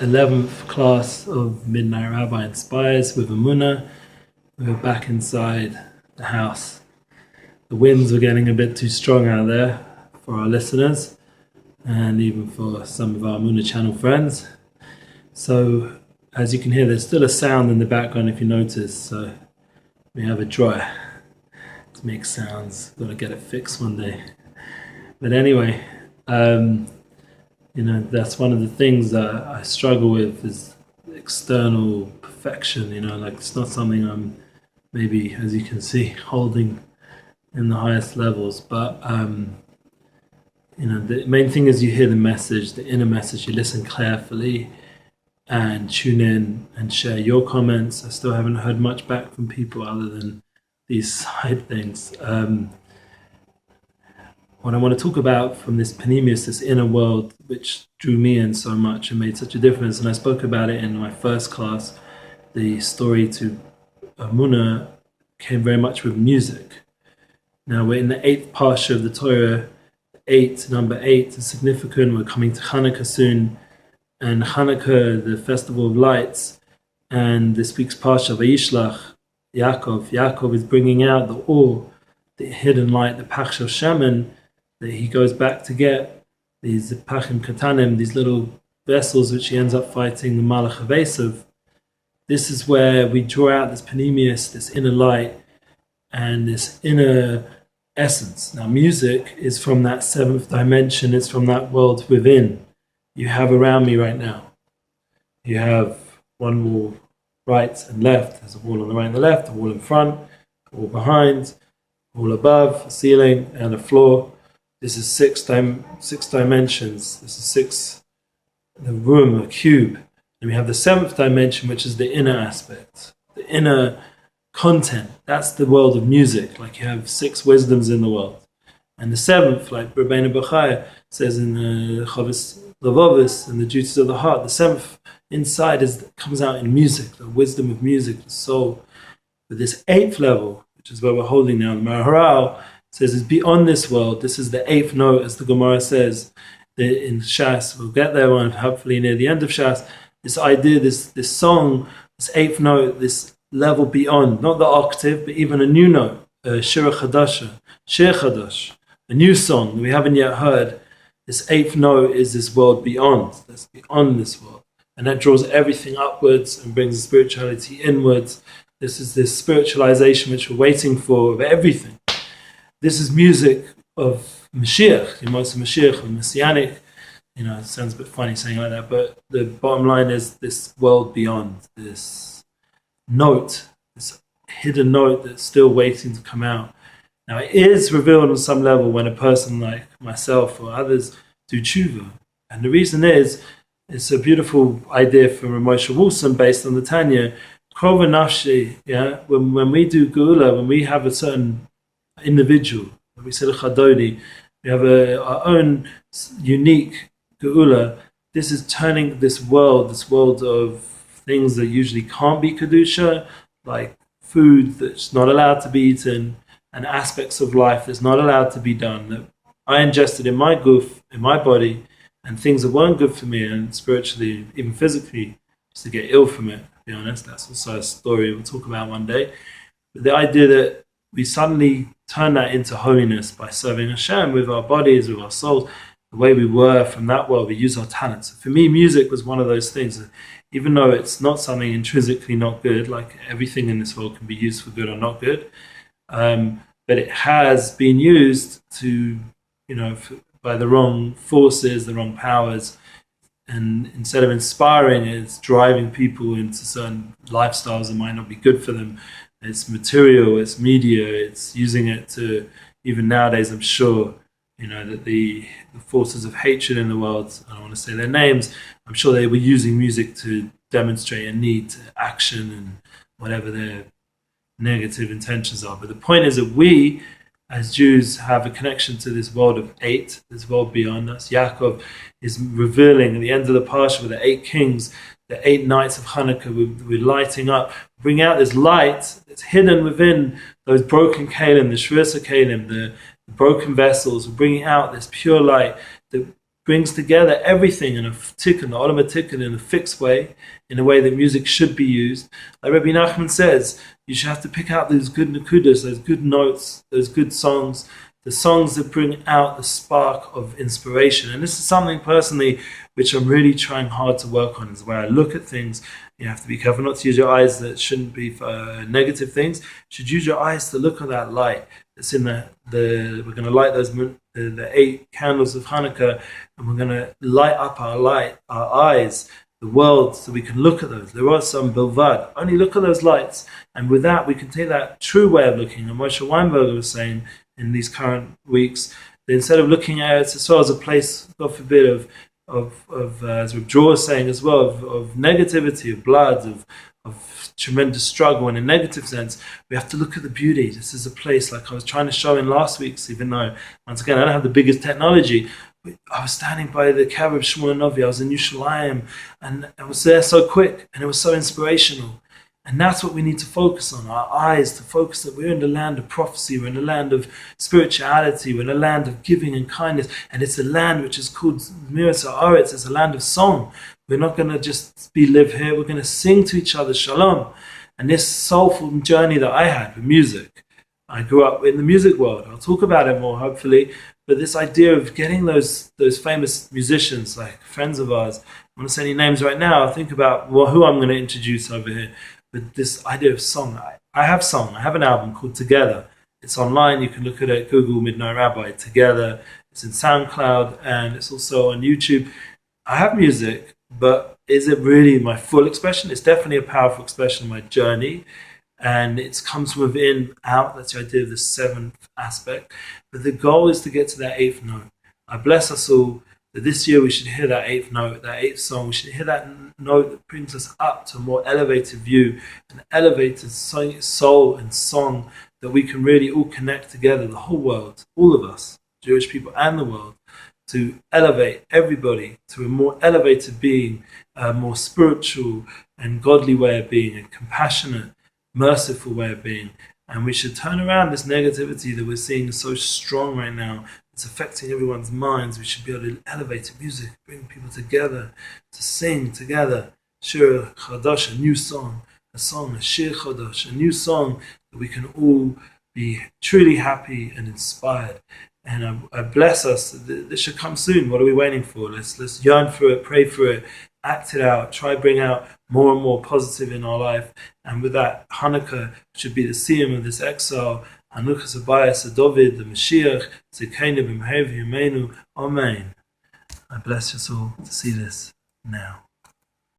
11th class of Midnightrabbi Inspires with Emunah. We're back inside the house. The winds were getting a bit too strong out there for our listeners and even for some of our Emunah channel friends. So as you can hear, there's still a sound in the background if you notice. So we have a dryer to make sounds. Got to get it fixed one day. But anyway, that's one of the things that I struggle with is external perfection. Like it's not something I'm maybe, as you can see, holding in the highest levels. But the main thing is you hear the message, the inner message. You listen carefully and tune in and share your comments. I still haven't heard much back from people other than these side things. What I want to talk about from this panemius, this inner world, which drew me in so much and made such a difference, and I spoke about it in my first class, the story to Emunah came very much with music. Now we're in the 8th parsha of the Torah. Number 8 is significant. We're coming to Hanukkah soon, and Hanukkah, the festival of lights, and this week's parsha, Vayishlach, Yaakov is bringing out the Ohr, the hidden light, the Pach Shel Shemen, that he goes back to get, these Pachim Katanim, these little vessels which he ends up fighting the Malach of Aiza. This is where we draw out this panemius, this inner light, and this inner essence. Now music is from that 7th dimension, it's from that world within. You have around me right now. You have one wall right and left, there's a wall on the right and the left, a wall in front, a wall behind, a wall above, a ceiling and a floor. This is six dimensions. This is the room, a cube. And we have the 7th dimension, which is the inner aspect, the inner content. That's the world of music. Like you have 6 wisdoms in the world. And the 7th, like Rabbeinu Bachai says in the Chavis Lavovis and the duties of the heart, the 7th inside comes out in music, the wisdom of music, the soul. But this 8th level, which is where we're holding now, the Maharal, says it's beyond this world. This is the 8th note, as the Gemara says in Shas. We'll get there one, hopefully near the end of Shas. This idea, this song, this 8th note, this level beyond, not the octave, but even a new note, Shir Chadash, a new song that we haven't yet heard. This 8th note is this world beyond. That's beyond this world. And that draws everything upwards and brings the spirituality inwards. This is this spiritualization which we're waiting for of everything. This is music of Mashiach, the most of Mashiach, of Messianic. It sounds a bit funny saying like that, but the bottom line is this world beyond, this note, this hidden note that's still waiting to come out. Now it is revealed on some level when a person like myself or others do tshuva. And the reason is, it's a beautiful idea from Moshe Wilson based on the Tanya, Krova Nafshi, when we do Geula, when we have a certain individual, we say the Chadodi, we have our own unique Geula. This is turning this world of things that usually can't be Kedusha, like food that's not allowed to be eaten, and aspects of life that's not allowed to be done, that I ingested in my goof, in my body, and things that weren't good for me, and spiritually, even physically, just to get ill from it, to be honest. That's also a story we'll talk about one day. But the idea that we suddenly turn that into holiness by serving Hashem with our bodies, with our souls, the way we were from that world, we use our talents. For me, music was one of those things, even though it's not something intrinsically not good, like everything in this world can be used for good or not good, but it has been used to, by the wrong forces, the wrong powers, and instead of inspiring, it's driving people into certain lifestyles that might not be good for them. It's material, it's media, it's using it to, even nowadays I'm sure, that the forces of hatred in the world, I don't want to say their names, I'm sure they were using music to demonstrate a need to action and whatever their negative intentions are. But the point is that we, as Jews, have a connection to this world of 8, this world beyond us. Yaakov is revealing at the end of the Parsha with the 8 kings, the 8 nights of Hanukkah, we're lighting up, bring out this light that's hidden within those broken kalim, the shvirsa kalim, the broken vessels. We're bringing out this pure light that brings together everything in a tikkun, the olam tikkun, in a fixed way, in a way that music should be used. Like Rabbi Nachman says, you should have to pick out those good nakudas, those good notes, those good songs, the songs that bring out the spark of inspiration. And this is something personally which I'm really trying hard to work on, is where I look at things. You have to be careful not to use your eyes that shouldn't be for negative things. You should use your eyes to look at that light that's in we're going to light the 8 candles of Hanukkah, and we're going to light up our eyes, the world, so we can look at those. There are some bilvad. Only look at those lights, and with that we can take that true way of looking. And Moshe Weinberger was saying in these current weeks that instead of looking at it as well as a place, God forbid, of as Reb Dror is saying as well, of negativity, of blood, of tremendous struggle in a negative sense, we have to look at the beauty. This is a place, like I was trying to show in last week's, even though, once again, I don't have the biggest technology. I was standing by the Kav of Shmuel Novi. I was in Yerushalayim, and I was there so quick, and it was so inspirational. And that's what we need to focus on, our eyes, to focus that we're in the land of prophecy, we're in the land of spirituality, we're in the land of giving and kindness, and it's a land which is called Miras Haaretz, it's a land of song. We're not going to just live here, we're going to sing to each other Shalom. And this soulful journey that I had with music, I grew up in the music world. I'll talk about it more, hopefully, but this idea of getting those famous musicians, like friends of ours, I'm not going to say any names right now, think about who I'm going to introduce over here. But this idea of song, I have an album called Together. It's online, you can look at it, Google Midnightrabbi, Together. It's in SoundCloud, and it's also on YouTube. I have music, but is it really my full expression? It's definitely a powerful expression of my journey, and it comes from within out. That's the idea of the 7th aspect. But the goal is to get to that 8th note. I bless us all that this year we should hear that 8th note, that 8th song. We should hear that note that brings us up to a more elevated view, an elevated soul and song that we can really all connect together, the whole world, all of us, Jewish people and the world, to elevate everybody to a more elevated being, a more spiritual and godly way of being, a compassionate, merciful way of being. And we should turn around this negativity that we're seeing so strong right now. It's affecting everyone's minds. We should be able to elevate the music, bring people together, to sing together. Shir Chadash, a new song, a Shir Chadash, a new song that we can all be truly happy and inspired. And I bless us. This should come soon. What are we waiting for? Let's yearn for it, pray for it, act it out, try bring out more and more positive in our life. And with that, Hanukkah should be the siyum of this exile. Hanukkah Sabayas, David, the Mashiach, Zekenu b'mhev Yemenu. Amen. I bless us all to see this now.